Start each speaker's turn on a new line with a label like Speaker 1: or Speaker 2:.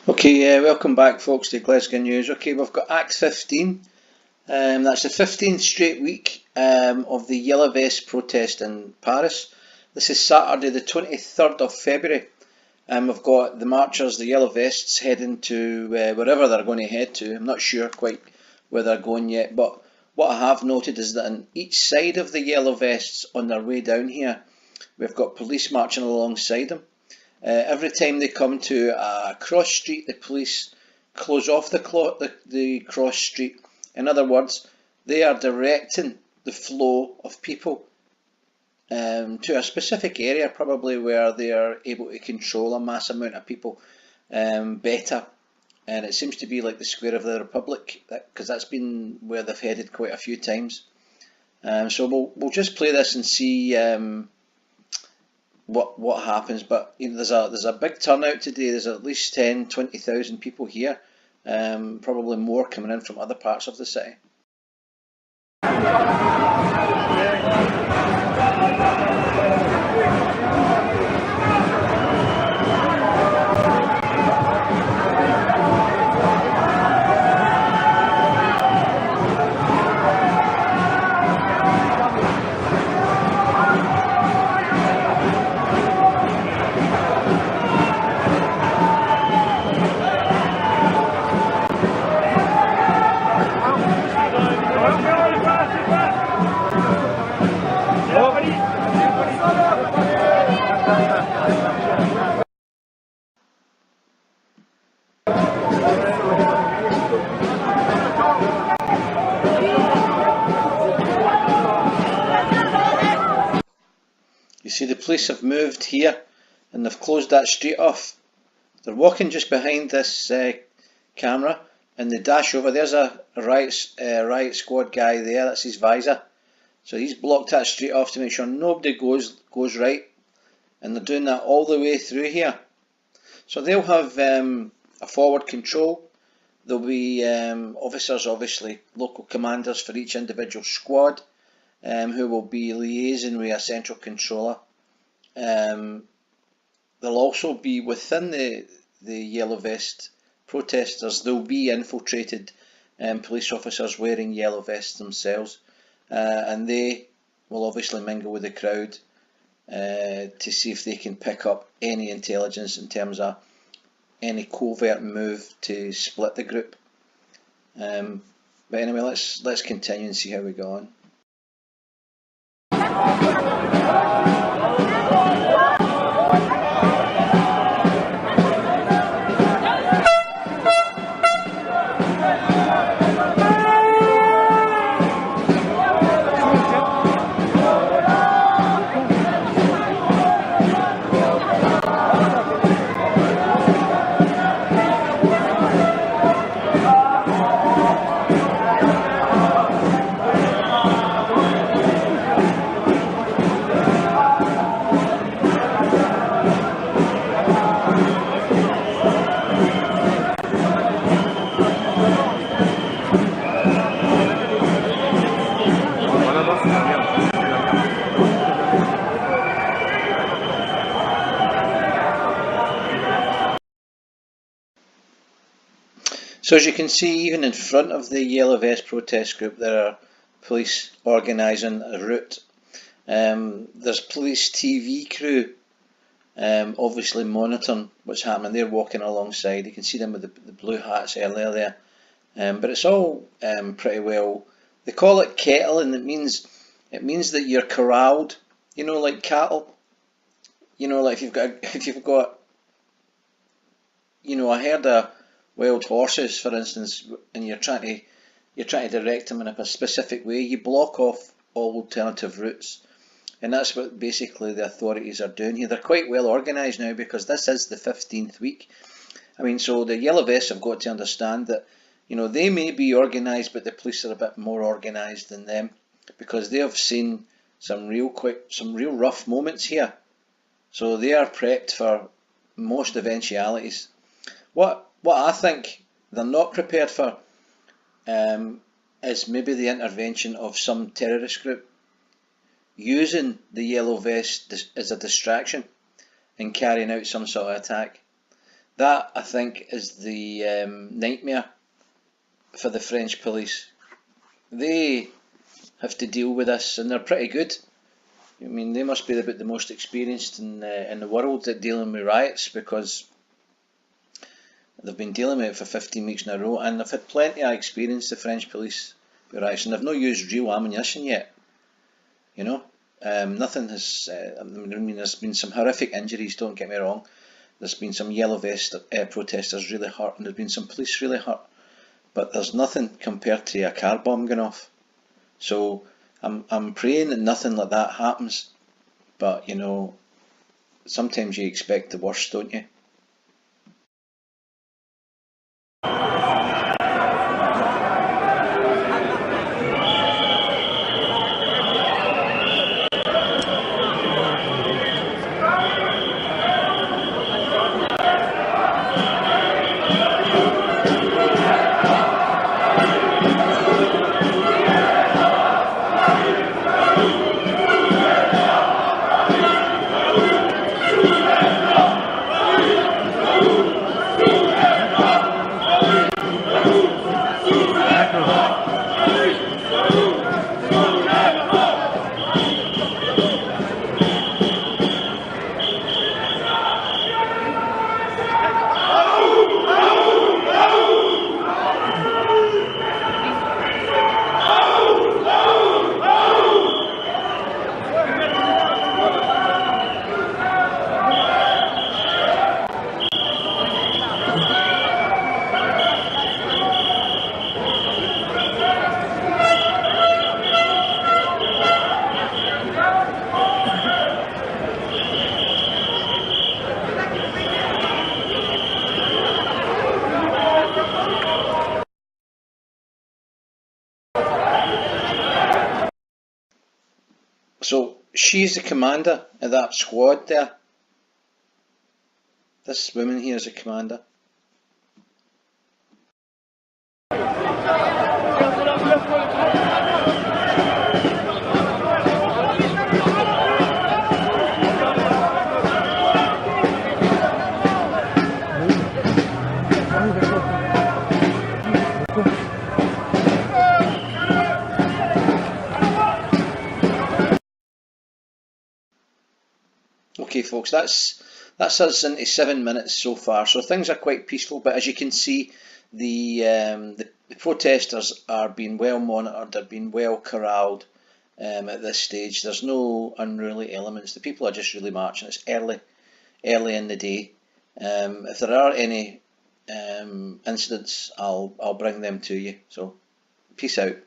Speaker 1: Okay, welcome back folks to Glasgow News. Okay, we've got Act 15. That's the 15th straight week of the Yellow Vest protest in Paris. This is Saturday the 23rd of February. We've got the marchers, the Yellow Vests, heading to wherever they're going to head to. I'm not sure quite where they're going yet, but what I have noted is that on each side of the Yellow Vests on their way down here, we've got police marching alongside them. Every time they come to a cross street, the police close off the cross street. In other words, they are directing the flow of people to a specific area, probably where they are able to control a mass amount of people better. And it seems to be like the Square of the Republic, because that's been where they've headed quite a few times. So we'll just play this and see what happens. But you know, there's a big turnout today. There's at least 10-20,000 people here, probably more coming in from other parts of the city. You see the police have moved here and they've closed that street off. They're walking just behind this camera and they dash over. There's a riot squad guy there, that's his visor. So he's blocked that street off to make sure nobody goes right, and they're doing that all the way through here. So they'll have a forward control. There'll be officers, obviously local commanders for each individual squad, who will be liaising with a central controller. There'll also be within the Yellow Vest protesters, there'll be infiltrated police officers wearing yellow vests themselves, and they will obviously mingle with the crowd to see if they can pick up any intelligence in terms of any covert move to split the group. But anyway, let's continue and see how we go on. So as you can see, even in front of the Yellow Vest protest group, there are police organising a route. There's police TV crew obviously monitoring what's happening. They're walking alongside. You can see them with the blue hats earlier there. But it's all pretty well. They call it kettling. It means that you're corralled. You know, like cattle. You know, like if you've got you know, a herd of wild horses, for instance, and you're trying to direct them in a specific way, you block off all alternative routes. And that's what basically the authorities are doing here. They're quite well organised now because this is the 15th week. I mean, so the Yellow Vests have got to understand that, you know, they may be organised, but the police are a bit more organised than them because they have seen some real rough moments here. So they are prepped for most eventualities. What I think they're not prepared for is maybe the intervention of some terrorist group. using the yellow vest as a distraction and carrying out some sort of attack. That, I think, is the nightmare for the French police. They have to deal with this, and they're pretty good. I mean, they must be about the most experienced in the world at dealing with riots, because they've been dealing with it for 15 weeks in a row, and they've had plenty of experience, the French police, with riots, and they've not used real ammunition yet. You know, nothing has. I mean, there's been some horrific injuries. Don't get me wrong. There's been some yellow vest protesters really hurt, and there's been some police really hurt. But there's nothing compared to a car bomb going off. So I'm praying that nothing like that happens. But you know, sometimes you expect the worst, don't you? So she's the commander of that squad there. This woman here is a commander. Okay, folks, that's us into 7 minutes so far. So things are quite peaceful, but as you can see, the protesters are being well monitored. They're being well corralled at this stage. There's no unruly elements. The people are just really marching. It's early in the day. If there are any incidents, I'll bring them to you. So peace out.